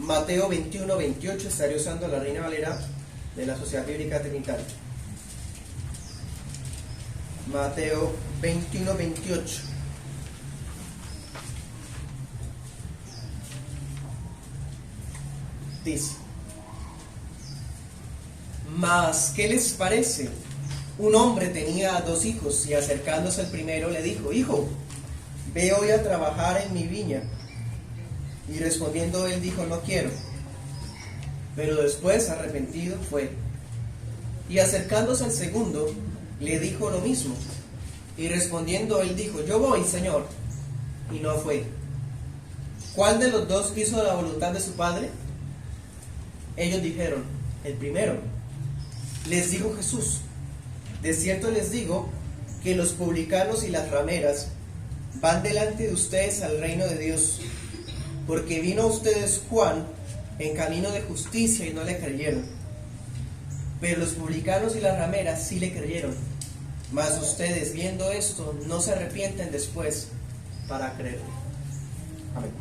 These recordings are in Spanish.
Mateo 21, 28, estaré usando la Reina Valera de la Sociedad Bíblica Trinitaria. Mateo 21, 28. Dice: Mas, ¿qué les parece? Un hombre tenía 2 hijos y acercándose al primero le dijo: Hijo, ve hoy a trabajar en mi viña. Y respondiendo él dijo: No quiero. Pero después, arrepentido, fue. Y acercándose al segundo, le dijo lo mismo. Y respondiendo él dijo: Yo voy, Señor. Y no fue. ¿Cuál de los 2 hizo la voluntad de su padre? Ellos dijeron: el primero. Les dijo Jesús: de cierto les digo que los publicanos y las rameras van delante de ustedes al reino de Dios, porque vino a ustedes Juan en camino de justicia y no le creyeron, pero los publicanos y las rameras sí le creyeron. Mas ustedes, viendo esto, no se arrepienten después para creerle. Amén.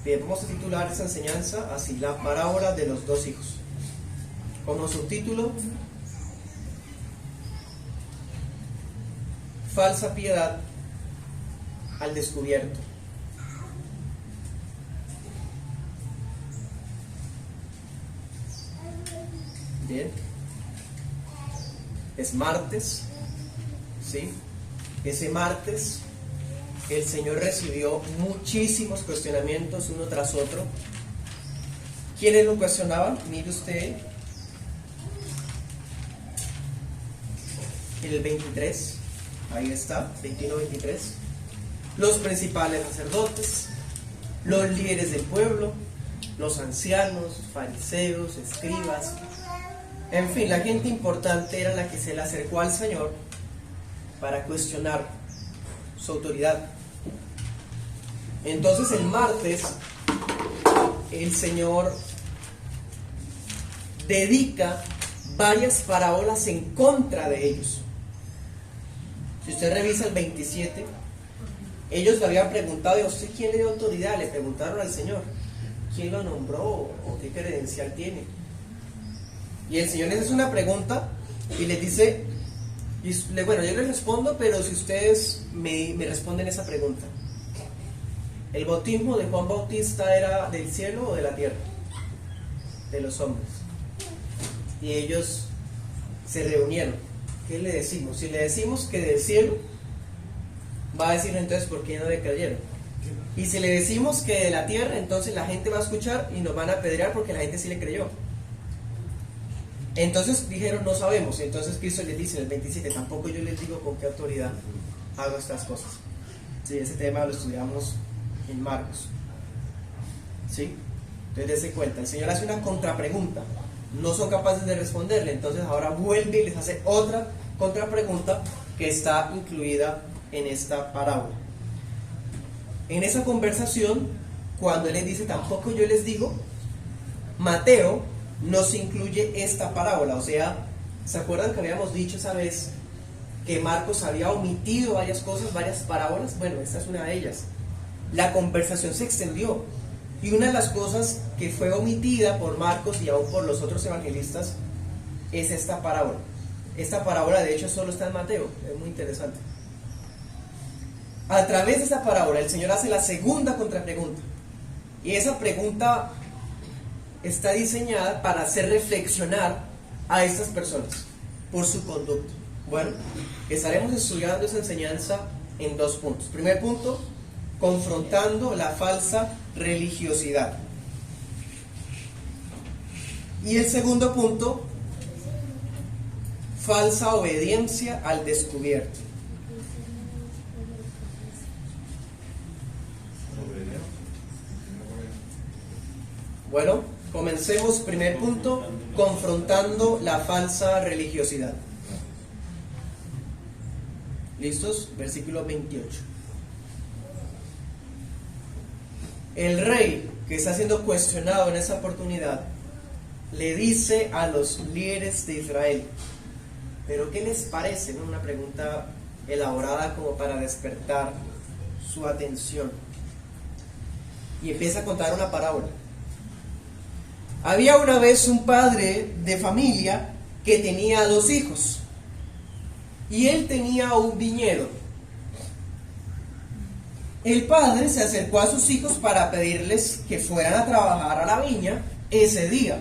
Bien, vamos a titular esta enseñanza así: la parábola de los 2 hijos. Como subtítulo: falsa piedad al descubierto. Bien, es martes, ¿sí? Ese martes el Señor recibió muchísimos cuestionamientos uno tras otro. ¿Quiénes lo cuestionaban? Mire usted en el 23, ahí está, 21-23. Los principales sacerdotes, los líderes del pueblo, los ancianos, fariseos, escribas, en fin, la gente importante era la que se le acercó al Señor para cuestionar su autoridad. Entonces el martes el Señor dedica varias parábolas en contra de ellos. Si usted revisa el 27, ellos le habían preguntado: ¿y a usted quién le dio autoridad? Le preguntaron al Señor: ¿quién lo nombró o qué credencial tiene? Y el Señor les hace una pregunta y les dice: bueno, yo les respondo, pero si ustedes me responden esa pregunta, ¿el bautismo de Juan Bautista era del cielo o de la tierra? De los hombres. Y ellos se reunieron. ¿Qué le decimos? Si le decimos que del cielo, va a decir entonces ¿por qué no le creyeron? Y si le decimos que de la tierra, entonces la gente va a escuchar y nos van a apedrear porque la gente sí le creyó. Entonces dijeron: no sabemos. Y entonces Cristo les dice en el 27: tampoco yo les digo con qué autoridad hago estas cosas. Sí, ese tema lo estudiamos en Marcos. ¿Sí? Entonces dése cuenta, el Señor hace una contrapregunta, no son capaces de responderle, entonces ahora vuelve y les hace otra contrapregunta que está incluida en esta parábola. En esa conversación, cuando Él les dice tampoco yo les digo, Mateo nos incluye esta parábola. O sea, ¿se acuerdan que habíamos dicho esa vez que Marcos había omitido varias cosas, varias parábolas? Bueno, esta es una de ellas. La conversación se extendió y una de las cosas que fue omitida por Marcos y aún por los otros evangelistas es esta parábola. Esta parábola de hecho solo está en Mateo, es muy interesante. A través de esta parábola el Señor hace la segunda contrapregunta, y esa pregunta está diseñada para hacer reflexionar a estas personas por su conducta. Bueno, estaremos estudiando esa enseñanza en 2 puntos. Primer punto: confrontando la falsa religiosidad. Y el segundo punto: falsa obediencia al descubierto. Bueno, comencemos. Primer punto: confrontando la falsa religiosidad. ¿Listos? Versículo 28. El rey, que está siendo cuestionado en esa oportunidad, le dice a los líderes de Israel: ¿pero qué les parece? ¿No? Una pregunta elaborada como para despertar su atención. y empieza a contar una parábola. Había una vez un padre de familia que tenía 2 hijos y él tenía un viñedo. El padre se acercó a sus hijos para pedirles que fueran a trabajar a la viña ese día.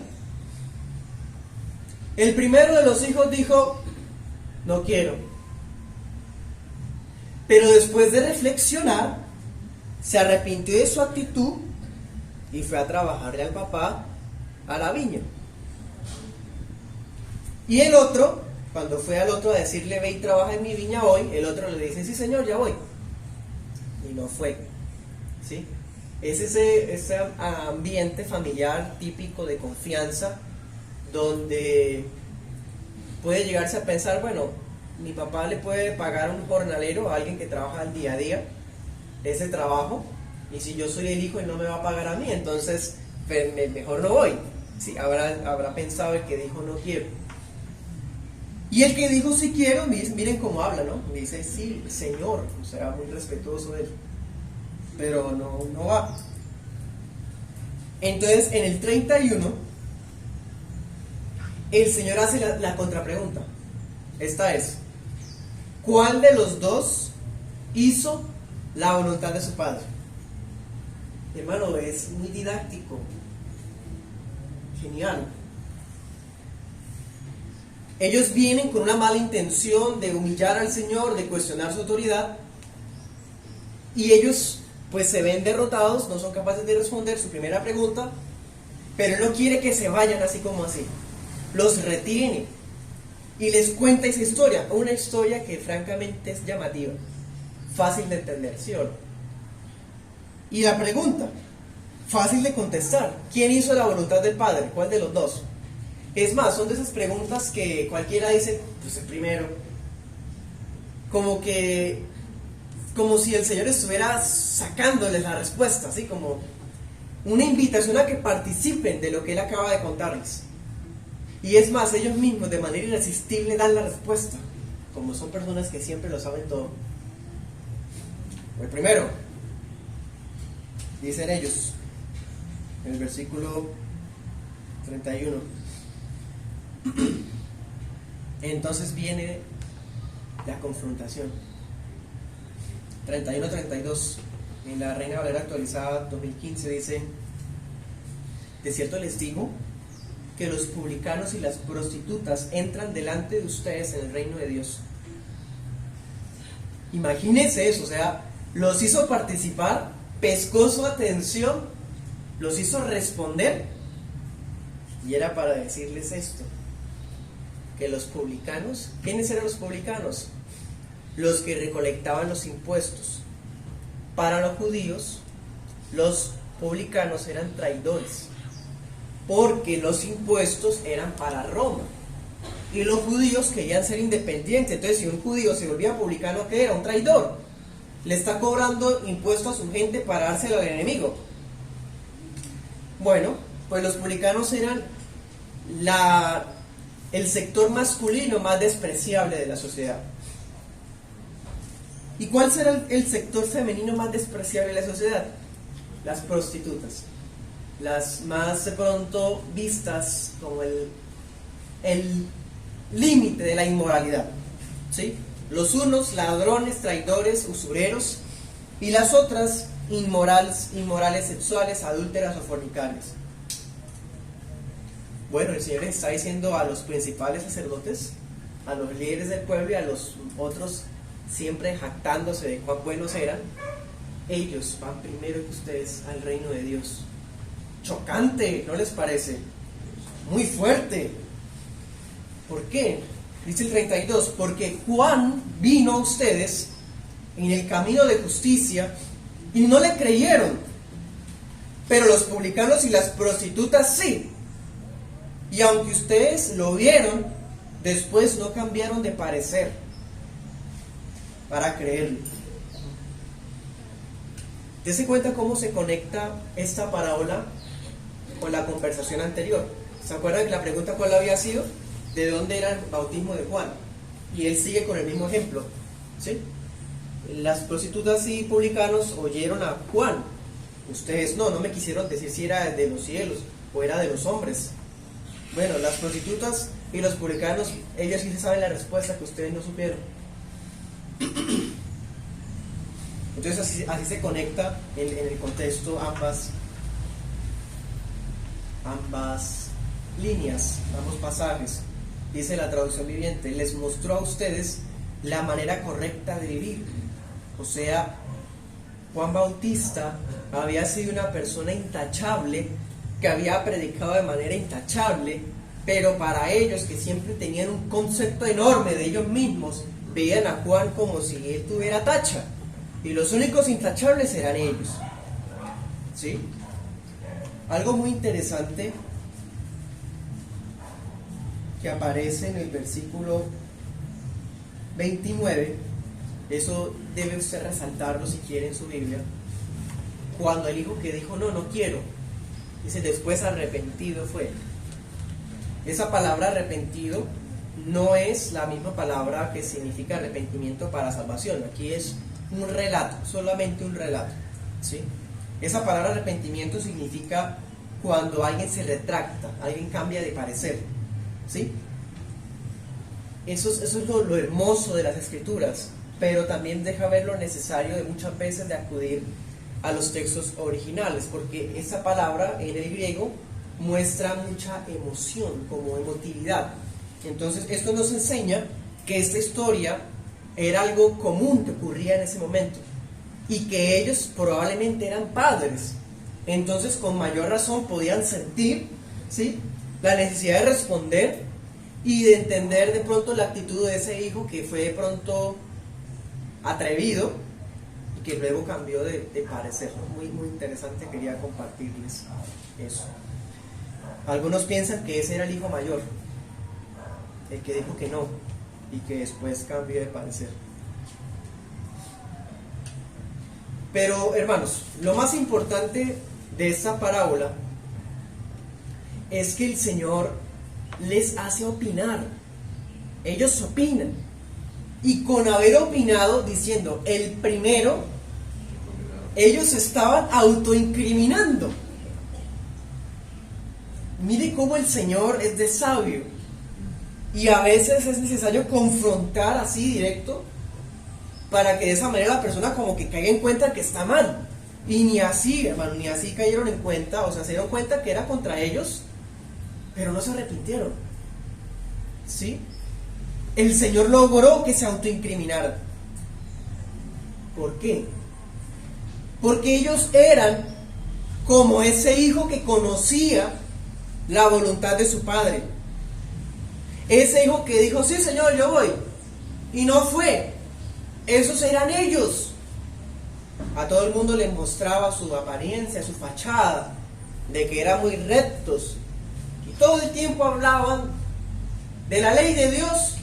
El primero de los hijos dijo: no quiero. Pero después de reflexionar, se arrepintió de su actitud y fue a trabajarle al papá a la viña. Y el otro, cuando fue al otro a decirle: ve y trabaja en mi viña hoy, el otro le dice: sí señor, ya voy. Y no fue. ¿Sí? Es ese ambiente familiar típico de confianza, donde puede llegarse a pensar: bueno, mi papá le puede pagar a un jornalero, a alguien que trabaja al día a día, ese trabajo, y si yo soy el hijo, él no me va a pagar a mí, entonces mejor no voy. Sí, habrá pensado el que dijo: no quiero. Y el que dijo: sí quiero, miren cómo habla, ¿no? Dice: sí, señor, o sea, muy respetuoso él, pero no va. Entonces, en el 31, el Señor hace la contrapregunta. Esta es: ¿cuál de los dos hizo la voluntad de su padre? Hermano, es muy didáctico. Genial. Ellos vienen con una mala intención de humillar al Señor, de cuestionar su autoridad, y ellos pues se ven derrotados, no son capaces de responder su primera pregunta, pero Él no quiere que se vayan así como así. Los retiene y les cuenta esa historia, una historia que francamente es llamativa, fácil de entender, ¿sí o no? Y la pregunta, fácil de contestar: ¿quién hizo la voluntad del Padre? ¿Cuál de los dos? Es más, son de esas preguntas que cualquiera dice: pues el primero. Como si el Señor estuviera sacándoles la respuesta, así como una invitación a que participen de lo que Él acaba de contarles. Y es más, ellos mismos de manera irresistible dan la respuesta, como son personas que siempre lo saben todo. El primero, dicen ellos, en el versículo 31. Entonces viene la confrontación. 31-32, en la Reina Valera actualizada 2015 dice: de cierto les digo que los publicanos y las prostitutas entran delante de ustedes en el reino de Dios. Imagínense eso, o sea, los hizo participar, pescó su atención, los hizo responder, y era para decirles esto: que los publicanos, ¿quiénes eran los publicanos? Los que recolectaban los impuestos. Para los judíos, los publicanos eran traidores, porque los impuestos eran para Roma, y los judíos querían ser independientes. Entonces, si un judío se volvía publicano, ¿qué era? Un traidor. Le está cobrando impuestos a su gente para dárselo al enemigo. Bueno, pues los publicanos eran el sector masculino más despreciable de la sociedad. ¿Y cuál será el sector femenino más despreciable de la sociedad? Las prostitutas. Las más de pronto vistas como el límite de la inmoralidad, ¿sí? Los unos ladrones, traidores, usureros, y las otras inmorales sexuales, adúlteras o fornicarias. Bueno, el Señor está diciendo a los principales sacerdotes, a los líderes del pueblo y a los otros, siempre jactándose de cuán buenos eran: ellos van primero que ustedes al reino de Dios. Chocante, ¿no les parece? Muy fuerte. ¿Por qué? Dice el 32: porque Juan vino a ustedes en el camino de justicia y no le creyeron, pero los publicanos y las prostitutas sí. Y aunque ustedes lo vieron, después no cambiaron de parecer para creerlo. Dese cuenta cómo se conecta esta parábola con la conversación anterior. ¿Se acuerdan que la pregunta cuál había sido? ¿De dónde era el bautismo de Juan? Y él sigue con el mismo ejemplo, ¿sí? Las prostitutas y publicanos oyeron a Juan, Ustedes no me quisieron decir si era de los cielos o era de los hombres. Bueno, las prostitutas y los publicanos, ellos sí saben la respuesta que ustedes no supieron. Entonces así se conecta en el contexto ambas líneas, ambos pasajes. Dice la traducción viviente: les mostró a ustedes la manera correcta de vivir. O sea, Juan Bautista había sido una persona intachable, que había predicado de manera intachable, pero para ellos, que siempre tenían un concepto enorme de ellos mismos, veían a Juan como si él tuviera tacha, y los únicos intachables eran ellos. ¿Sí? Algo muy interesante que aparece en el versículo 29, eso debe usted resaltarlo si quiere en su Biblia. Cuando el hijo que dijo no quiero, dice después arrepentido fue. Esa palabra arrepentido no es la misma palabra que significa arrepentimiento para salvación. Aquí es un relato, solamente un relato, ¿sí? Esa palabra arrepentimiento significa cuando alguien se retracta, alguien cambia de parecer, ¿sí? Eso es lo hermoso de las Escrituras, pero también deja ver lo necesario de muchas veces de acudir a los textos originales, porque esa palabra en el griego muestra mucha emoción, como emotividad. Entonces esto nos enseña que esta historia era algo común que ocurría en ese momento, y que ellos probablemente eran padres. Entonces con mayor razón podían sentir, ¿sí?, la necesidad de responder y de entender de pronto la actitud de ese hijo que fue de pronto atrevido y que luego cambió de parecer. Muy, muy interesante, quería compartirles eso. Algunos piensan que ese era el hijo mayor, el que dijo que no y que después cambió de parecer. Pero hermanos, lo más importante de esta parábola es que el Señor les hace opinar. Ellos opinan, y con haber opinado diciendo el primero, ellos estaban autoincriminando. Mire cómo el Señor es de sabio, y a veces es necesario confrontar así directo para que de esa manera la persona como que caiga en cuenta que está mal. Y ni así, hermano, ni así cayeron en cuenta. O sea, se dieron cuenta que era contra ellos, pero no se arrepintieron, ¿sí? El Señor logró que se autoincriminaran. ¿Por qué? Porque ellos eran como ese hijo que conocía la voluntad de su padre. Ese hijo que dijo, sí Señor, yo voy, y no fue. Esos eran ellos. A todo el mundo les mostraba su apariencia, su fachada, de que eran muy rectos, y todo el tiempo hablaban de la ley de Dios,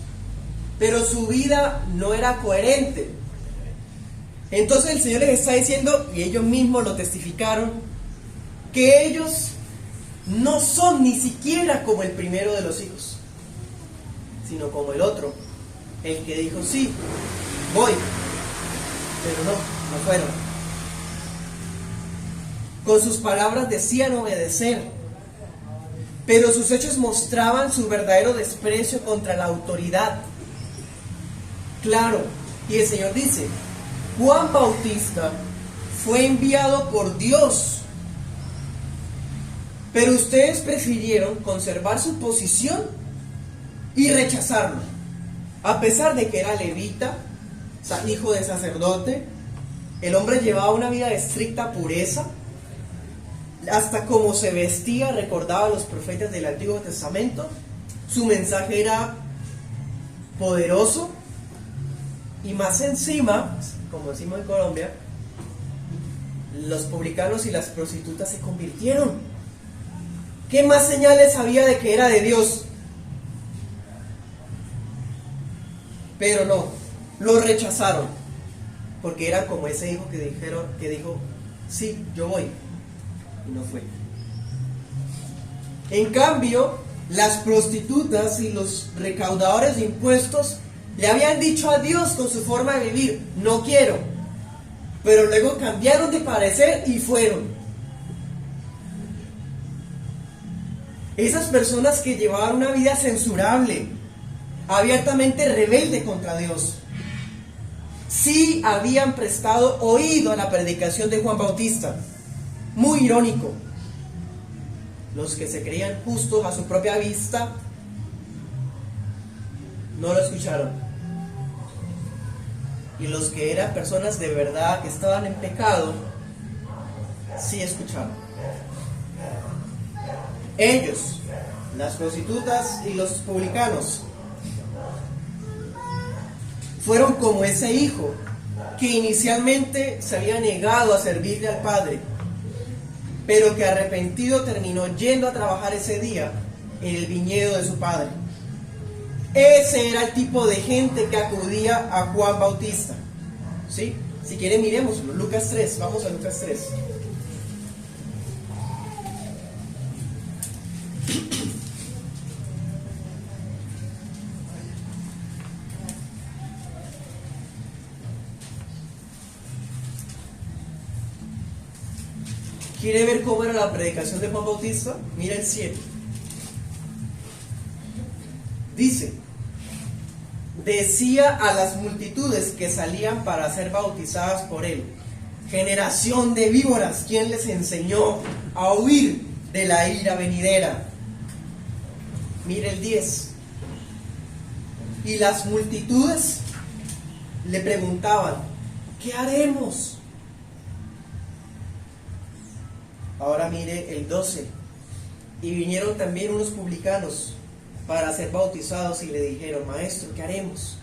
pero su vida no era coherente. Entonces el Señor les está diciendo, y ellos mismos lo testificaron, que ellos no son ni siquiera como el primero de los hijos, sino como el otro, el que dijo, sí, voy, pero no fueron. Con sus palabras decían obedecer, pero sus hechos mostraban su verdadero desprecio contra la autoridad. Claro, y el Señor dice, Juan Bautista fue enviado por Dios, pero ustedes prefirieron conservar su posición y rechazarlo, a pesar de que era levita, hijo de sacerdote. El hombre llevaba una vida de estricta pureza, hasta como se vestía recordaba a los profetas del Antiguo Testamento. Su mensaje era poderoso, y más encima, como decimos en Colombia, los publicanos y las prostitutas se convirtieron. ¿Qué más señales había de que era de Dios? Pero no, lo rechazaron, porque eran como ese hijo que dijo, sí, yo voy, y no fue. En cambio, las prostitutas y los recaudadores de impuestos le habían dicho a Dios con su forma de vivir, no quiero. pero luego cambiaron de parecer y fueron. Esas personas que llevaban una vida censurable, abiertamente rebelde contra Dios, sí habían prestado oído a la predicación de Juan Bautista. Muy irónico. Los que se creían justos a su propia vista no lo escucharon. Y los que eran personas de verdad que estaban en pecado, sí escucharon. Ellos, las prostitutas y los publicanos, fueron como ese hijo que inicialmente se había negado a servirle al padre, pero que arrepentido terminó yendo a trabajar ese día en el viñedo de su padre. Ese era el tipo de gente que acudía a Juan Bautista. ¿Sí? Si quieren miremos Lucas 3, vamos a Lucas 3. ¿Quiere ver cómo era la predicación de Juan Bautista? Mira el 7. Dice: decía a las multitudes que salían para ser bautizadas por él: generación de víboras, ¿quién les enseñó a huir de la ira venidera? Mira el 10. Y las multitudes le preguntaban: ¿qué haremos? Ahora mire el 12. Y vinieron también unos publicanos para ser bautizados y le dijeron: maestro, ¿qué haremos?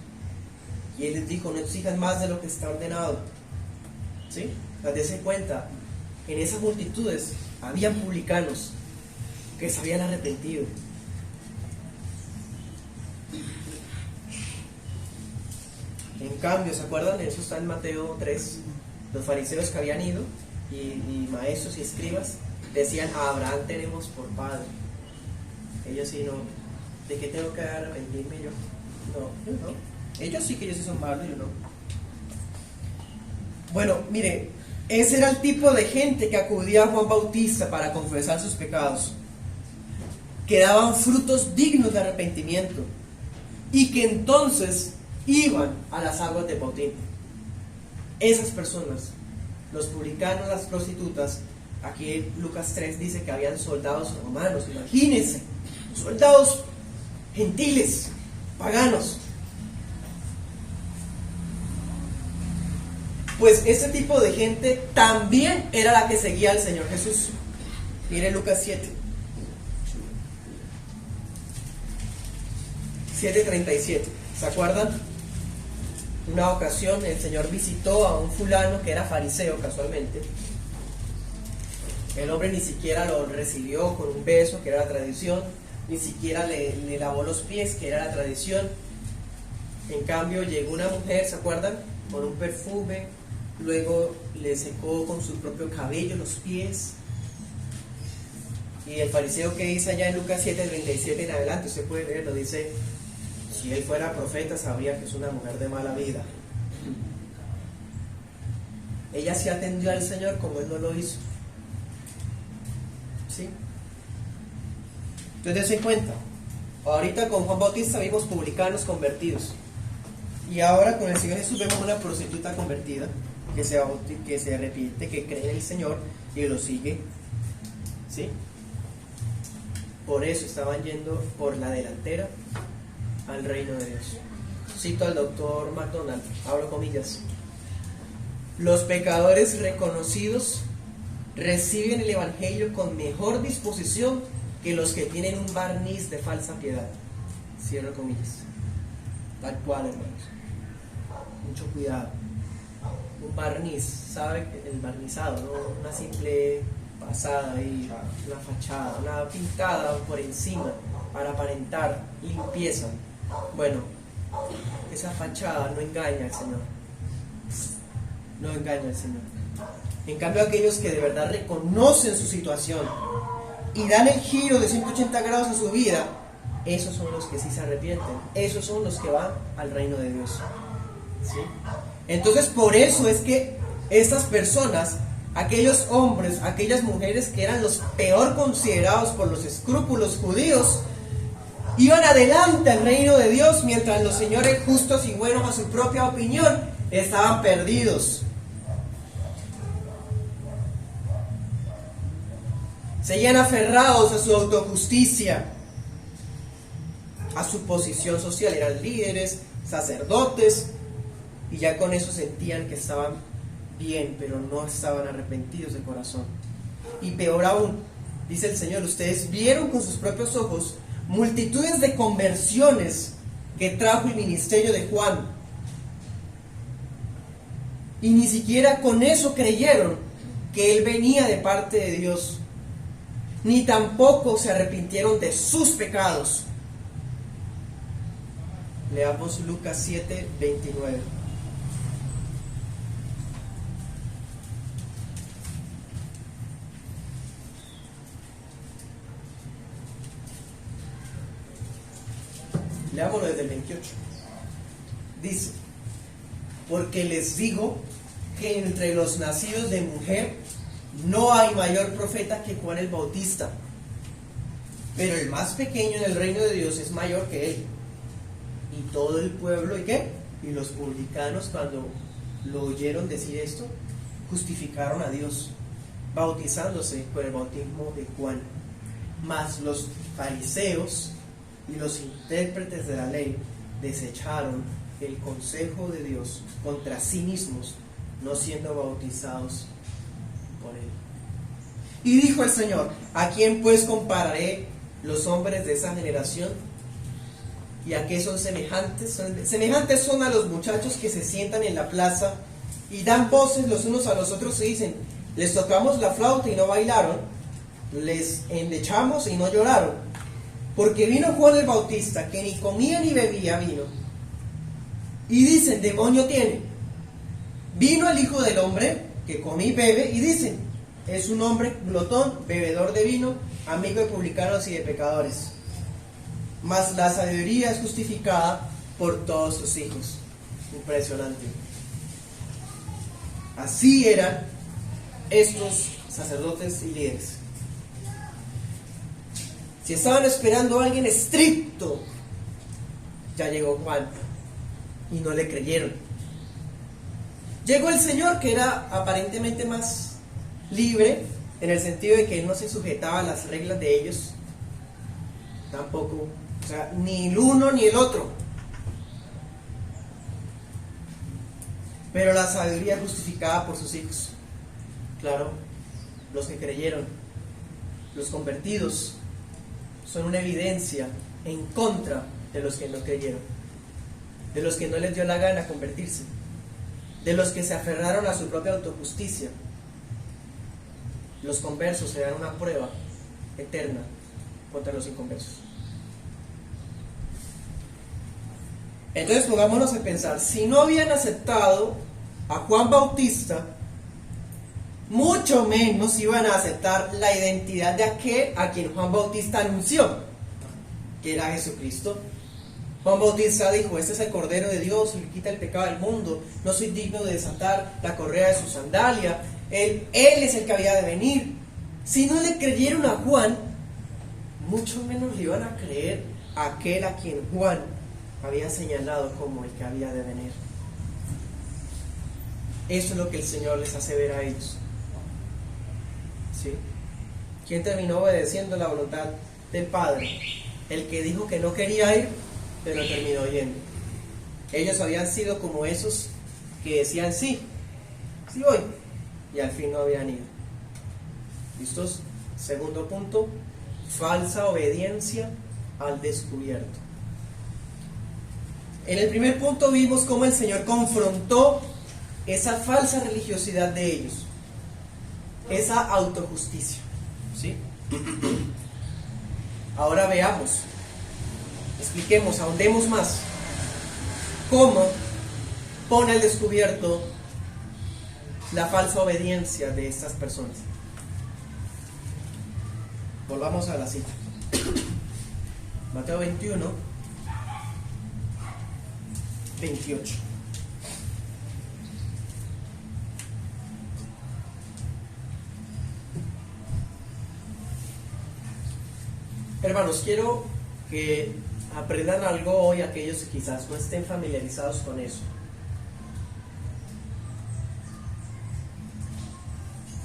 Y él les dijo: no exijan más de lo que está ordenado. ¿Sí? Dese cuenta, en esas multitudes habían publicanos que se habían arrepentido. En cambio, ¿se acuerdan? Eso está en Mateo 3. Los fariseos que habían ido y maestros y escribas decían: a Abraham tenemos por padre. Ellos sí no. ¿De qué tengo que arrepentirme yo? No, yo no. Ellos sí que ellos sí son malos, yo no. Bueno, mire, ese era el tipo de gente que acudía a Juan Bautista para confesar sus pecados, que daban frutos dignos de arrepentimiento y que entonces iban a las aguas de bautismo. Esas personas, los publicanos, las prostitutas, aquí en Lucas 3 dice que habían soldados romanos, imagínense, soldados gentiles, paganos. Pues ese tipo de gente también era la que seguía al Señor Jesús. Mire Lucas 7. 7:37. ¿Se acuerdan? Una ocasión el Señor visitó a un fulano que era fariseo casualmente. El hombre ni siquiera lo recibió con un beso, que era la tradición, ni siquiera le lavó los pies, que era la tradición. En cambio llegó una mujer, ¿se acuerdan? Con un perfume, luego le secó con su propio cabello los pies. Y el fariseo que dice allá en Lucas 7:37 en adelante, usted puede leerlo, dice: si él fuera profeta sabría que es una mujer de mala vida. Ella sí atendió al Señor como él no lo hizo. ¿Sí? Entonces dense cuenta, ahorita con Juan Bautista vimos publicanos convertidos, y ahora con el Señor Jesús vemos una prostituta convertida que se arrepiente, que cree en el Señor y lo sigue. ¿Sí? Por eso estaban yendo por la delantera al reino de Dios. Cito al doctor McDonald, abro comillas: los pecadores reconocidos reciben el evangelio con mejor disposición que los que tienen un barniz de falsa piedad. Cierro comillas. Tal cual, hermanos. Mucho cuidado. Un barniz, ¿sabe? El barnizado, ¿no? Una simple pasada ahí, una fachada, una pintada por encima para aparentar limpieza. Bueno, esa fachada no engaña al Señor. No engaña al Señor. En cambio, aquellos que de verdad reconocen su situación y dan el giro de 180 grados a su vida, esos son los que sí se arrepienten. Esos son los que van al reino de Dios. ¿Sí? Entonces, por eso es que estas personas, aquellos hombres, aquellas mujeres que eran los peor considerados por los escrúpulos judíos, iban adelante al reino de Dios, mientras los señores justos y buenos a su propia opinión estaban perdidos. Seguían aferrados a su autojusticia, a su posición social. Eran líderes, sacerdotes, y ya con eso sentían que estaban bien, pero no estaban arrepentidos de corazón. Y peor aún, dice el Señor, ustedes vieron con sus propios ojos multitudes de conversiones que trajo el ministerio de Juan, y ni siquiera con eso creyeron que él venía de parte de Dios, ni tampoco se arrepintieron de sus pecados. Leamos Lucas 7, 29. Leámoslo desde el 28. Dice: porque les digo que entre los nacidos de mujer no hay mayor profeta que Juan el Bautista, pero el más pequeño en el reino de Dios es mayor que él. Y todo el pueblo, ¿y qué? Y los publicanos, cuando lo oyeron decir esto, justificaron a Dios, bautizándose con el bautismo de Juan. Mas los fariseos y los intérpretes de la ley desecharon el consejo de Dios contra sí mismos, no siendo bautizados por él. Y dijo el Señor: ¿a quién pues compararé los hombres de esa generación? ¿Y a qué son semejantes? Semejantes son a los muchachos que se sientan en la plaza y dan voces los unos a los otros y dicen: les tocamos la flauta y no bailaron, les endechamos y no lloraron. Porque vino Juan el Bautista, que ni comía ni bebía vino, y dicen: demonio tiene. Vino el Hijo del Hombre, que come y bebe, y dicen: es un hombre glotón, bebedor de vino, amigo de publicanos y de pecadores. Mas la sabiduría es justificada por todos sus hijos. Impresionante. Así eran estos sacerdotes y líderes. Si estaban esperando a alguien estricto, ya llegó Juan y no le creyeron. Llegó el Señor, que era aparentemente más libre, en el sentido de que él no se sujetaba a las reglas de ellos, tampoco, o sea, ni el uno ni el otro. Pero la sabiduría justificada por sus hijos. Claro, los que creyeron, los convertidos, son una evidencia en contra de los que no creyeron, de los que no les dio la gana convertirse, de los que se aferraron a su propia autojusticia. Los conversos serán una prueba eterna contra los inconversos. Entonces pongámonos a pensar, si no habían aceptado a Juan Bautista, mucho menos iban a aceptar la identidad de aquel a quien Juan Bautista anunció, que era Jesucristo. Juan Bautista dijo: este es el Cordero de Dios, que quita el pecado del mundo, no soy digno de desatar la correa de su sandalia, él es el que había de venir. Si no le creyeron a Juan, mucho menos le iban a creer a aquel a quien Juan había señalado como el que había de venir. Eso es lo que el Señor les hace ver a ellos. ¿Sí? ¿Quién terminó obedeciendo la voluntad del Padre? El que dijo que no quería ir, pero terminó yendo. Ellos habían sido como esos que decían: sí voy, y al fin no habían ido. ¿Listos? Segundo punto: falsa obediencia al descubierto. En el primer punto vimos cómo el Señor confrontó esa falsa religiosidad de ellos, esa autojusticia. ¿Sí? Ahora veamos, expliquemos, ahondemos más cómo pone al descubierto la falsa obediencia de estas personas. Volvamos a la cita. Mateo 21, 28. Hermanos, quiero que aprendan algo hoy aquellos que quizás no estén familiarizados con eso.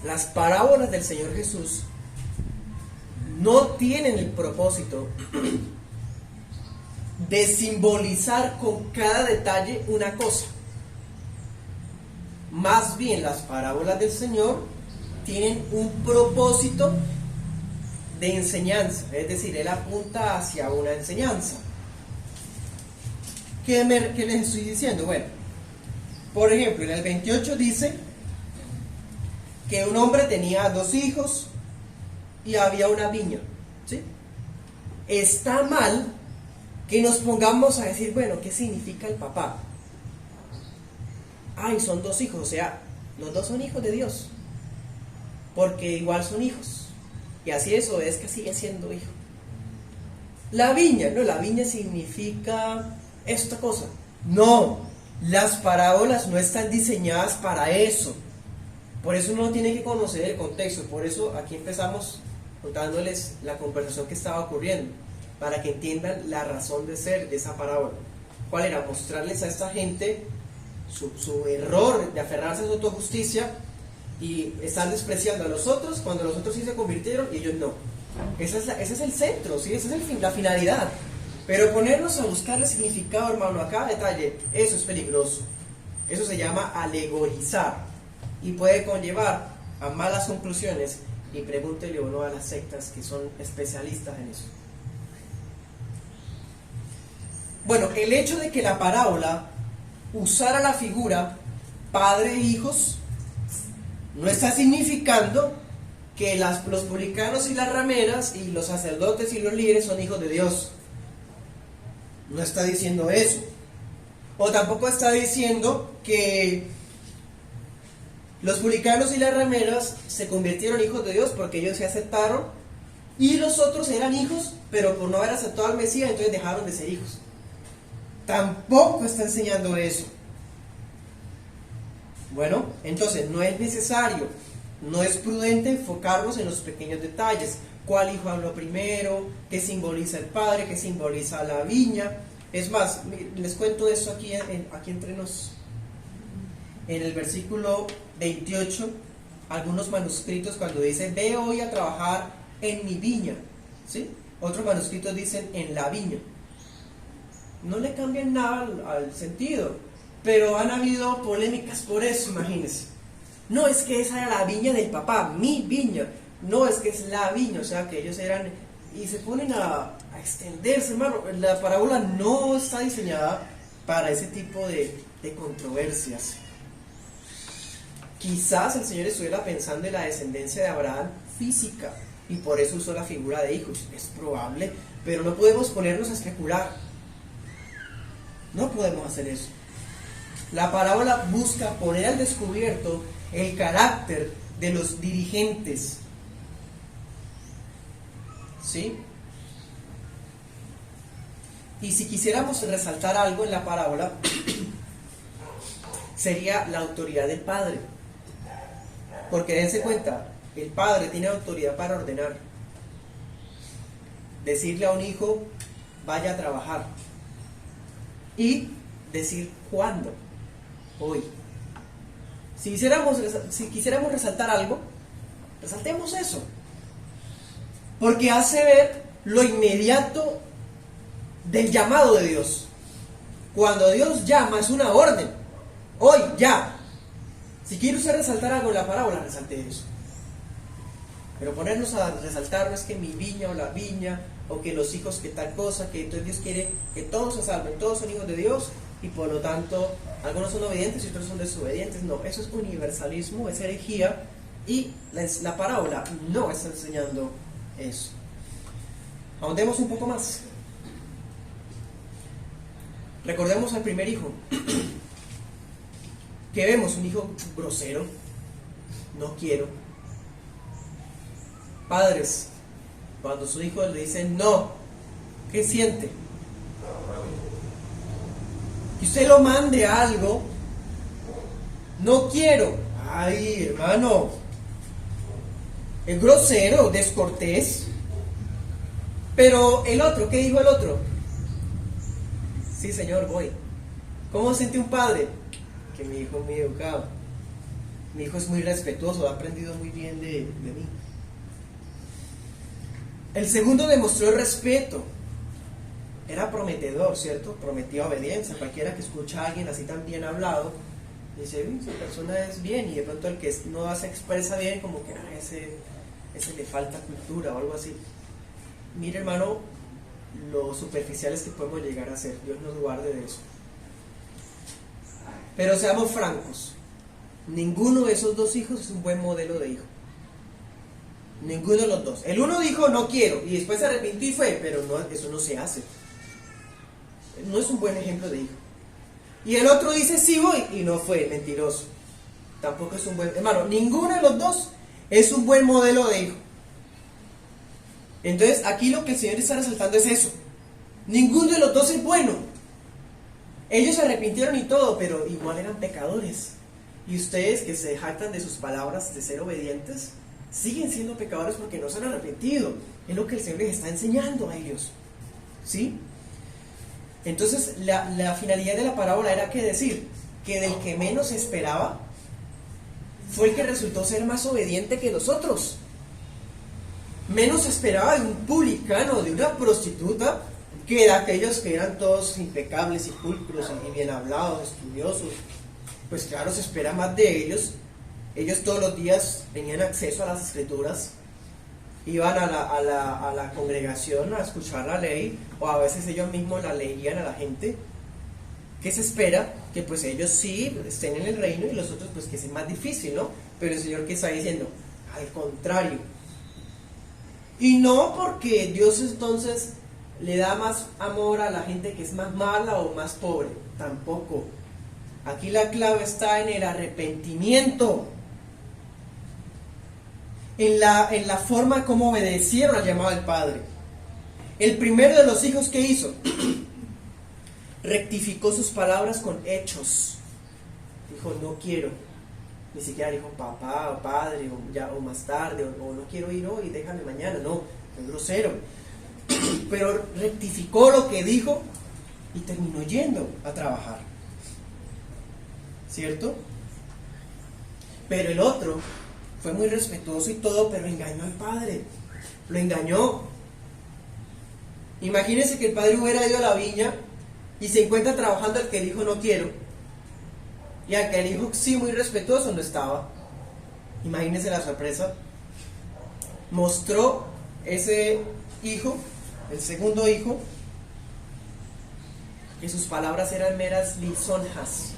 Las parábolas del Señor Jesús no tienen el propósito de simbolizar con cada detalle una cosa. Más bien, las parábolas del Señor tienen un propósito de enseñanza, es decir, Él apunta hacia una enseñanza. ¿Qué les estoy diciendo? Bueno, por ejemplo, en el 28 dice que un hombre tenía 2 hijos y había una viña, ¿sí? Está mal que nos pongamos a decir, bueno, ¿qué significa el papá? Ay, son 2 hijos, o sea, los 2 son hijos de Dios, porque igual son hijos, y así eso es que sigue siendo hijo. La viña, no, la viña significa esta cosa. No, las parábolas no están diseñadas para eso. Por eso uno tiene que conocer el contexto. Por eso aquí empezamos contándoles la conversación que estaba ocurriendo, para que entiendan la razón de ser de esa parábola. ¿Cuál era? Mostrarles a esta gente su error de aferrarse a su autojusticia y estar despreciando a los otros cuando los otros sí se convirtieron y ellos no. Ese es el centro, ¿sí? Esa es la finalidad. Pero ponernos a buscar el significado, hermano, a cada detalle, eso es peligroso. Eso se llama alegorizar y puede conllevar a malas conclusiones. Y pregúntele uno a las sectas que son especialistas en eso. Bueno, el hecho de que la parábola usara la figura padre e hijos no está significando que los publicanos y las rameras y los sacerdotes y los líderes son hijos de Dios. No está diciendo eso. O tampoco está diciendo que los publicanos y las rameras se convirtieron en hijos de Dios porque ellos se aceptaron y los otros eran hijos, pero por no haber aceptado al Mesías entonces dejaron de ser hijos. Tampoco está enseñando eso. Bueno, entonces no es necesario, no es prudente enfocarnos en los pequeños detalles. ¿Cuál hijo habló primero? ¿Qué simboliza el padre? ¿Qué simboliza la viña? Es más, les cuento esto aquí entre nos. En el versículo 28, algunos manuscritos cuando dice, ve hoy a trabajar en mi viña, ¿sí? Otros manuscritos dicen en la viña. No le cambian nada al sentido, pero han habido polémicas por eso, imagínense. No, es que esa era la viña del papá, mi viña. No, es que es la viña, o sea que ellos eran... Y se ponen a extenderse, hermano. La parábola no está diseñada para ese tipo de controversias. Quizás el Señor estuviera pensando en la descendencia de Abraham física y por eso usó la figura de hijos. Es probable, pero no podemos ponernos a especular. No podemos hacer eso. La parábola busca poner al descubierto el carácter de los dirigentes. ¿Sí? Y si quisiéramos resaltar algo en la parábola, sería la autoridad del padre. Porque dense cuenta, el padre tiene autoridad para ordenar. Decirle a un hijo, vaya a trabajar. Y decir cuándo. Hoy. Si quisiéramos resaltar algo, resaltemos eso. Porque hace ver lo inmediato del llamado de Dios. Cuando Dios llama es una orden. Hoy, ya. Si quiere usted resaltar algo en la parábola, resalte eso. Pero ponernos a resaltar no es que mi viña o la viña, o que los hijos que tal cosa, que entonces Dios quiere que todos se salven, todos son hijos de Dios, y por lo tanto, algunos son obedientes y otros son desobedientes. No, eso es universalismo, es herejía, y la parábola no está enseñando eso. Ahondemos un poco más. Recordemos al primer hijo. Que vemos un hijo grosero, no quiero. Padres, cuando su hijo le dice no, ¿qué siente? Que usted lo mande a algo, no quiero. Ay, hermano, es grosero, descortés. Pero el otro, ¿qué dijo el otro? Sí, señor, voy. ¿Cómo siente un padre? Que mi hijo es muy educado, mi hijo es muy respetuoso, ha aprendido muy bien de mí. El segundo demostró respeto, era prometedor, ¿cierto? Prometía obediencia. Cualquiera que escucha a alguien así tan bien hablado, dice, esa persona es bien, y de pronto el que no se expresa bien, como que ese le falta cultura o algo así. Mire, hermano, lo superficiales que podemos llegar a ser. Dios nos guarde de eso. Pero seamos francos, ninguno de esos dos hijos es un buen modelo de hijo. Ninguno de los dos. El uno dijo no quiero y después se arrepintió y fue, pero no, eso no se hace. No es un buen ejemplo de hijo. Y el otro dice sí voy y no fue, mentiroso. Tampoco es un buen... Hermano, ninguno de los dos es un buen modelo de hijo. Entonces aquí lo que el Señor está resaltando es eso. Ninguno de los dos es bueno. Ellos se arrepintieron y todo, pero igual eran pecadores. Y ustedes que se jactan de sus palabras de ser obedientes, siguen siendo pecadores porque no se han arrepentido. Es lo que el Señor les está enseñando a ellos. ¿Sí? Entonces la finalidad de la parábola era que decir que del que menos esperaba fue el que resultó ser más obediente que los otros. Menos esperaba de un publicano, de una prostituta, que de aquellos que eran todos impecables y pulcros y bien hablados, estudiosos. Pues claro, se espera más de ellos. Ellos todos los días tenían acceso a las escrituras, iban a la congregación a escuchar la ley, o a veces ellos mismos la leían a la gente. ¿Qué se espera? Que pues ellos sí estén en el reino y los otros pues que sea más difícil, ¿no? Pero el Señor, ¿qué está diciendo? Al contrario. Y no porque Dios entonces le da más amor a la gente que es más mala o más pobre, tampoco. Aquí la clave está en el arrepentimiento, en la forma como obedecieron al llamado del Padre. El primero de los hijos, ¿qué hizo? Rectificó sus palabras con hechos. Dijo, no quiero. Ni siquiera dijo papá o padre o más tarde o no quiero ir hoy, déjame mañana. No, es grosero. Pero rectificó lo que dijo y terminó yendo a trabajar. ¿Cierto? Pero el otro fue muy respetuoso y todo, pero engañó al padre. Lo engañó. Imagínense que el padre hubiera ido a la viña y se encuentra trabajando el que dijo no quiero, y al que dijo sí, muy respetuoso, no estaba. Imagínense la sorpresa. Mostró ese hijo, el segundo hijo, que sus palabras eran meras lisonjas,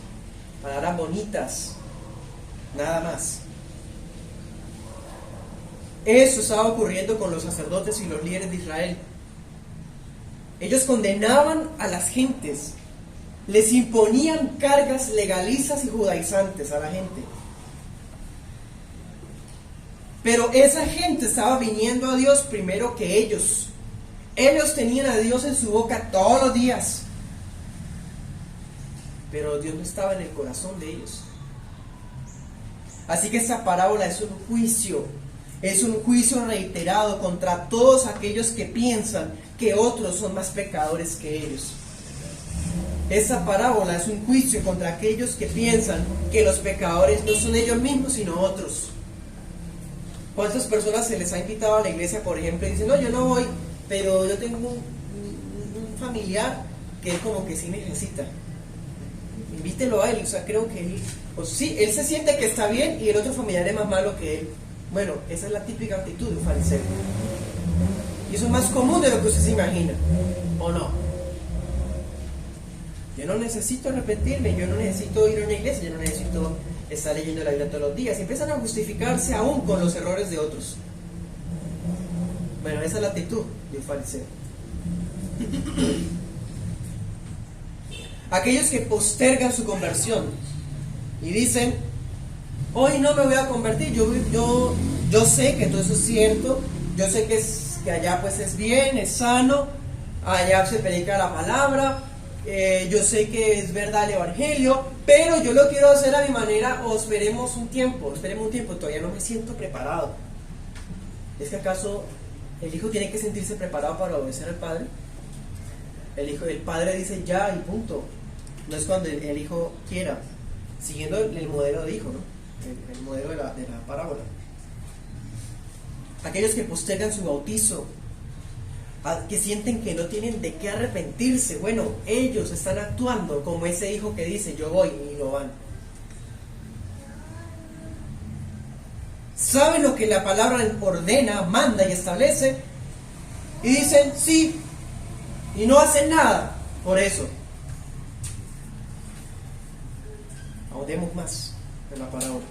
palabras bonitas, nada más. Eso estaba ocurriendo con los sacerdotes y los líderes de Israel. Ellos condenaban a las gentes, les imponían cargas legalistas y judaizantes a la gente. Pero esa gente estaba viniendo a Dios primero que ellos. Ellos tenían a Dios en su boca todos los días, pero Dios no estaba en el corazón de ellos. Así que esta parábola es un juicio reiterado contra todos aquellos que piensan que otros son más pecadores que ellos. Esa parábola es un juicio contra aquellos que piensan que los pecadores no son ellos mismos sino otros. ¿Cuántas personas se les ha invitado a la iglesia, por ejemplo, y dicen, no, yo no voy, pero yo tengo un familiar que él como que sí necesita? Invítelo a él. O sea, creo que él, pues sí, él se siente que está bien y el otro familiar es más malo que él. Bueno, esa es la típica actitud de un fariseo. Y eso es más común de lo que usted se imagina, ¿o no? Yo no necesito arrepentirme, yo no necesito ir a una iglesia, yo no necesito estar leyendo la Biblia todos los días. Y empiezan a justificarse aún con los errores de otros. Bueno, esa es la actitud de un fariseo. Aquellos que postergan su conversión y dicen, hoy no me voy a convertir, yo sé que todo eso es cierto, yo sé que allá pues es bien, es sano, allá se predica la palabra, yo sé que es verdad el evangelio, pero yo lo quiero hacer a mi manera, o esperemos un tiempo, todavía no me siento preparado. ¿Es que acaso El hijo tiene que sentirse preparado para obedecer al padre. El padre dice ya y punto. No es cuando el hijo quiera, siguiendo el modelo de hijo, ¿no? El modelo de la parábola. Aquellos que postergan su bautizo, que sienten que no tienen de qué arrepentirse, bueno, ellos están actuando como ese hijo que dice yo voy y no van. Saben lo que la palabra ordena, manda y establece, y dicen sí, y no hacen nada por eso. Ahondemos más en la parábola.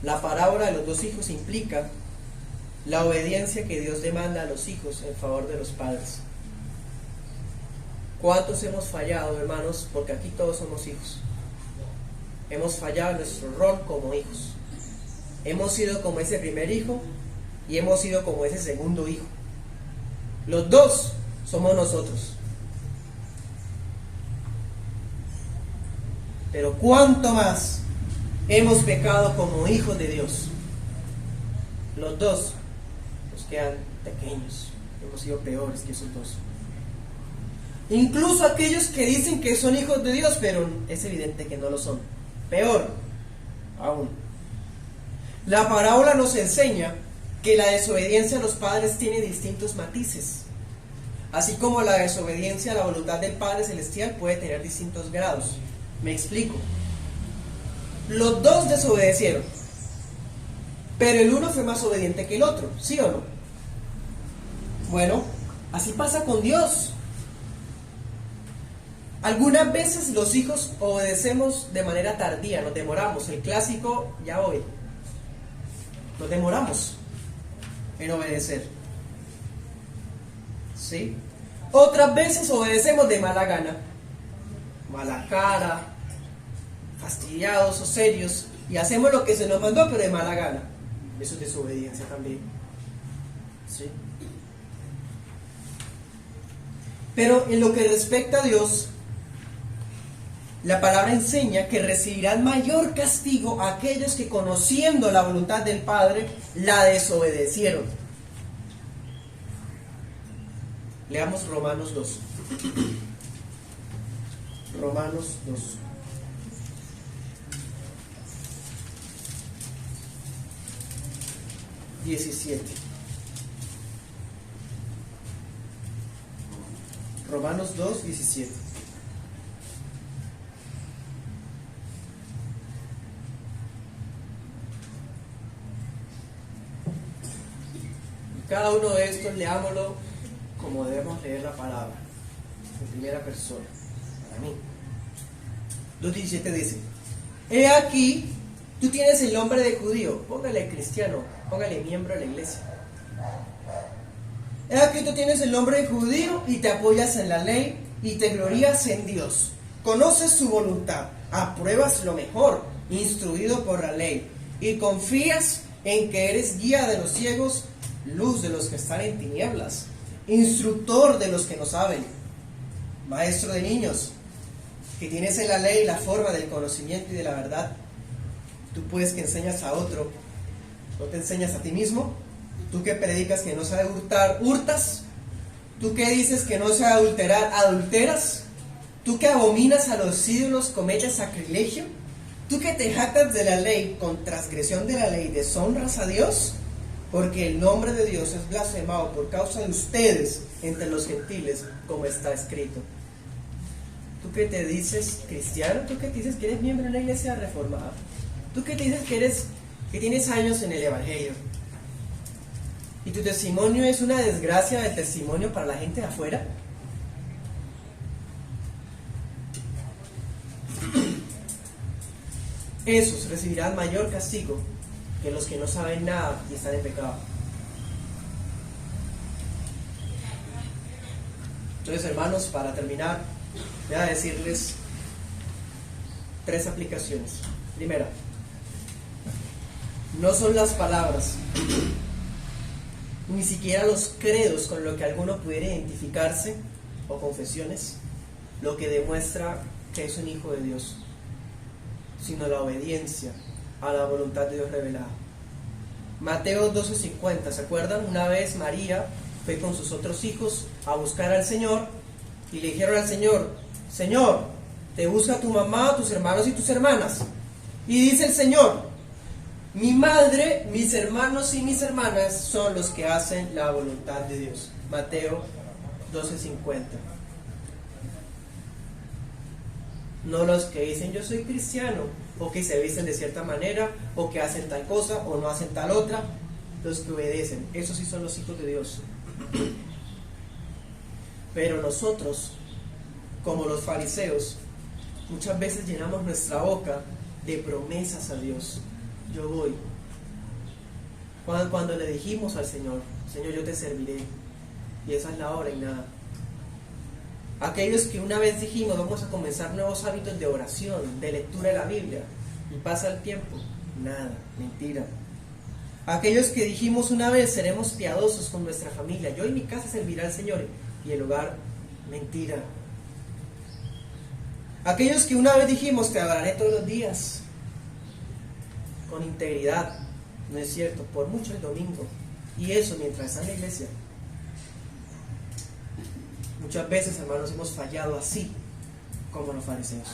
La parábola de los dos hijos implica la obediencia que Dios demanda a los hijos en favor de los padres. ¿Cuántos hemos fallado, hermanos? Porque aquí todos somos hijos. Hemos fallado en nuestro rol como hijos. Hemos sido como ese primer hijo y hemos sido como ese segundo hijo. Los dos somos nosotros. Pero cuánto más hemos pecado como hijos de Dios. Los dos nos quedan pequeños. Hemos sido peores que esos dos. Incluso aquellos que dicen que son hijos de Dios, pero es evidente que no lo son. Peor aún. La parábola nos enseña que la desobediencia a los padres tiene distintos matices. Así como la desobediencia a la voluntad del Padre Celestial puede tener distintos grados. Me explico. Los dos desobedecieron, pero el uno fue más obediente que el otro, ¿sí o no? Bueno, así pasa con Dios. Algunas veces los hijos obedecemos de manera tardía, nos demoramos. El clásico, ya voy. Nos demoramos en obedecer. ¿Sí? Otras veces obedecemos de mala gana, mala cara, fastidiados o serios, y hacemos lo que se nos mandó, pero de mala gana. Eso es desobediencia también. ¿Sí? Pero en lo que respecta a Dios, la palabra enseña que recibirán mayor castigo a aquellos que, conociendo la voluntad del Padre, la desobedecieron. Leamos Romanos 2. Romanos 2. Romanos 2, 17. Y cada uno de estos leámoslo como debemos leer la palabra, en primera persona, para mí. 2.17 dice: He aquí, tú tienes el nombre de judío, póngale cristiano, póngale miembro de la iglesia. He aquí, tú tienes el nombre de judío y te apoyas en la ley y te glorías en Dios. Conoces su voluntad, apruebas lo mejor, instruido por la ley, y confías en que eres guía de los ciegos, luz de los que están en tinieblas, instructor de los que no saben, maestro de niños, que tienes en la ley la forma del conocimiento y de la verdad. Tú pues que enseñas a otro, ¿no te enseñas a ti mismo? Tú que predicas que no se ha de hurtar, ¿hurtas? Tú que dices que no se ha de adulterar, ¿adulteras? Tú que abominas a los ídolos, ¿cometes sacrilegio? Tú que te jactas de la ley, con transgresión de la ley, ¿deshonras a Dios? Porque el nombre de Dios es blasfemado por causa de ustedes entre los gentiles, como está escrito. Tú que te dices cristiano, tú que te dices que eres miembro de una iglesia reformada, tú que te dices que tienes años en el evangelio, y tu testimonio es una desgracia de testimonio para la gente de afuera. Esos recibirán mayor castigo que los que no saben nada y están en pecado. Entonces, hermanos, para terminar, voy a decirles 3 aplicaciones. Primera, no son las palabras, ni siquiera los credos con lo que alguno pudiera identificarse, o confesiones, lo que demuestra que es un hijo de Dios, sino la obediencia a la voluntad de Dios revelada. Mateo 12:50, ¿se acuerdan? Una vez María fue con sus otros hijos a buscar al Señor y le dijeron al Señor: Señor, te busca tu mamá, tus hermanos y tus hermanas. Y dice el Señor: mi madre, mis hermanos y mis hermanas son los que hacen la voluntad de Dios. Mateo 12:50. No los que dicen yo soy cristiano, o que se visten de cierta manera, o que hacen tal cosa, o no hacen tal otra. Los que obedecen, esos sí son los hijos de Dios. Pero nosotros, como los fariseos, muchas veces llenamos nuestra boca de promesas a Dios. Yo voy. Cuando le dijimos al Señor: Señor, yo te serviré, y esa es la hora y nada. Aquellos que una vez dijimos: vamos a comenzar nuevos hábitos de oración, de lectura de la Biblia, y pasa el tiempo, nada, mentira. Aquellos que dijimos una vez: seremos piadosos con nuestra familia, yo y mi casa servirá al Señor, y el hogar, mentira. Aquellos que una vez dijimos: te adoraré todos los días, con integridad, no es cierto, por mucho el domingo, y eso mientras está en la iglesia. Muchas veces, hermanos, hemos fallado así como los fariseos.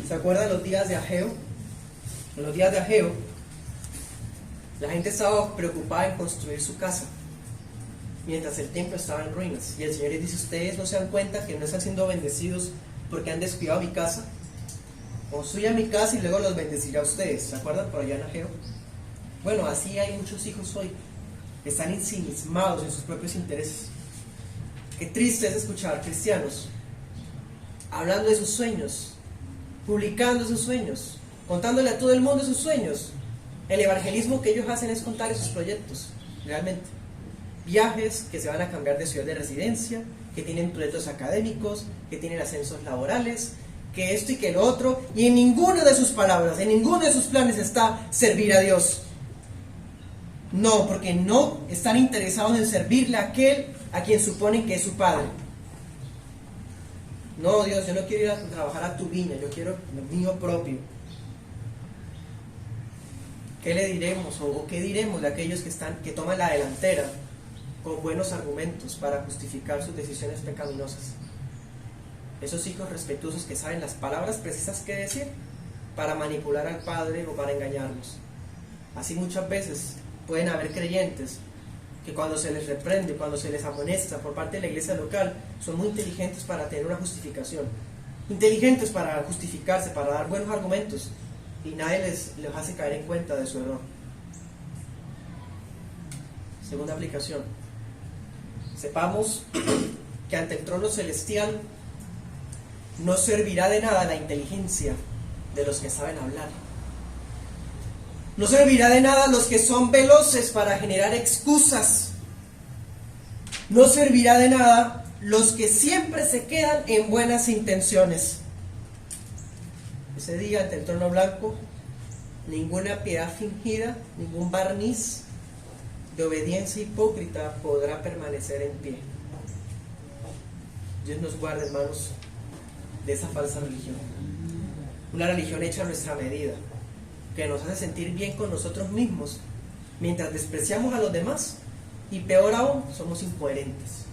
¿Se acuerdan los días de Ageo? En los días de Ageo, la gente estaba preocupada en construir su casa, mientras el templo estaba en ruinas. Y el Señor les dice: ¿ustedes no se dan cuenta que no están siendo bendecidos porque han descuidado mi casa? Construyan mi casa y luego los bendeciré a ustedes. ¿Se acuerdan por allá en Ageo? Bueno, así hay muchos hijos hoy. Están ensimismados en sus propios intereses. Qué triste es escuchar cristianos hablando de sus sueños, publicando sus sueños, contándole a todo el mundo sus sueños. El evangelismo que ellos hacen es contar esos proyectos, realmente. Viajes, que se van a cambiar de ciudad de residencia, que tienen proyectos académicos, que tienen ascensos laborales, que esto y que lo otro, y en ninguna de sus palabras, en ninguno de sus planes está servir a Dios. No, porque no están interesados en servirle a aquel a quien suponen que es su padre. No, Dios, yo no quiero ir a trabajar a tu viña, yo quiero lo mío propio. ¿Qué le diremos o qué diremos de aquellos que toman la delantera con buenos argumentos para justificar sus decisiones pecaminosas? Esos hijos respetuosos que saben las palabras precisas que decir para manipular al Padre o para engañarnos. Así muchas veces pueden haber creyentes que cuando se les reprende, cuando se les amonesta por parte de la iglesia local, son muy inteligentes para tener una justificación, inteligentes para justificarse, para dar buenos argumentos, y nadie les hace caer en cuenta de su error. Segunda aplicación: sepamos que ante el trono celestial no servirá de nada la inteligencia de los que saben hablar. No servirá de nada los que son veloces para generar excusas. No servirá de nada los que siempre se quedan en buenas intenciones. Ese día ante el trono blanco, ninguna piedad fingida, ningún barniz de obediencia hipócrita podrá permanecer en pie. Dios nos guarde, hermanos, de esa falsa religión. Una religión hecha a nuestra medida, que nos hace sentir bien con nosotros mismos, mientras despreciamos a los demás, y peor aún, somos incoherentes.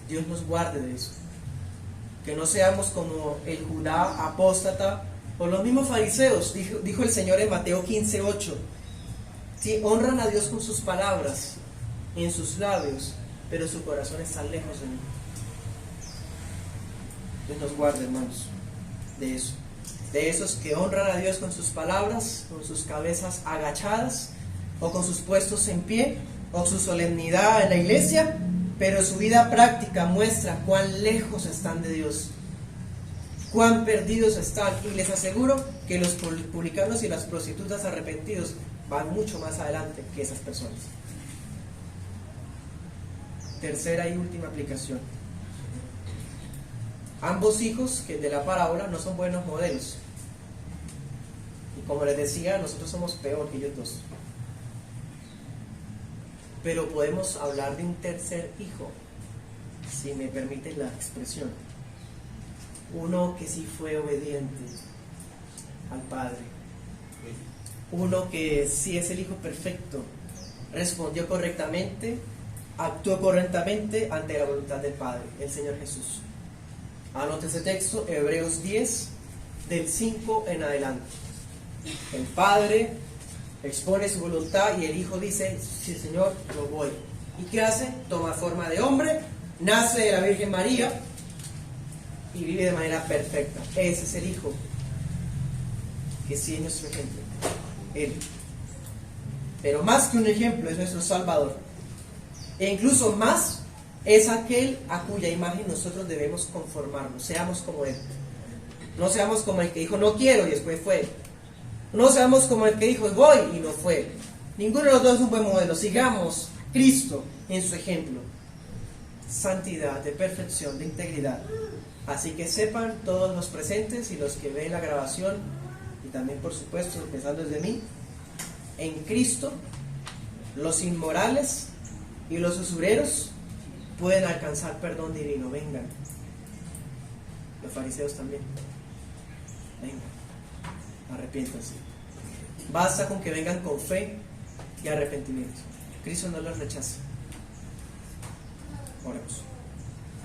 Dios nos guarde de eso. Que no seamos como el Judá apóstata o los mismos fariseos. Dijo el Señor en Mateo 15:8: sí, honran a Dios con sus palabras y en sus labios, pero su corazón está lejos de mí. Dios nos guarde, hermanos, de eso. De esos que honran a Dios con sus palabras, con sus cabezas agachadas, o con sus puestos en pie, o su solemnidad en la iglesia, pero su vida práctica muestra cuán lejos están de Dios, cuán perdidos están. Y les aseguro que los publicanos y las prostitutas arrepentidos van mucho más adelante que esas personas. Tercera y última aplicación: ambos hijos que de la parábola no son buenos modelos. Y como les decía, nosotros somos peor que ellos dos. Pero podemos hablar de un tercer hijo, si me permiten la expresión. Uno que sí fue obediente al Padre, uno que sí es el Hijo perfecto, respondió correctamente, actuó correctamente ante la voluntad del Padre, el Señor Jesús. Anote ese texto, Hebreos 10, del 5 en adelante. El Padre expone su voluntad y el Hijo dice: sí, Señor, yo voy. ¿Y qué hace? Toma forma de hombre, nace de la Virgen María y vive de manera perfecta. Ese es el Hijo que sí es nuestro ejemplo, Él. Pero más que un ejemplo, es nuestro Salvador. E incluso más, es aquel a cuya imagen nosotros debemos conformarnos. Seamos como Él. No seamos como el que dijo no quiero y después fue. No seamos como el que dijo voy y no fue. Ninguno de los dos es un buen modelo. Sigamos a Cristo en su ejemplo. Santidad, de perfección, de integridad. Así que sepan todos los presentes y los que ven la grabación, y también por supuesto empezando desde mí, en Cristo los inmorales y los usureros pueden alcanzar perdón divino. Vengan. Los fariseos también. Vengan. Arrepiéntanse. Basta con que vengan con fe y arrepentimiento. Cristo no los rechaza. Oremos.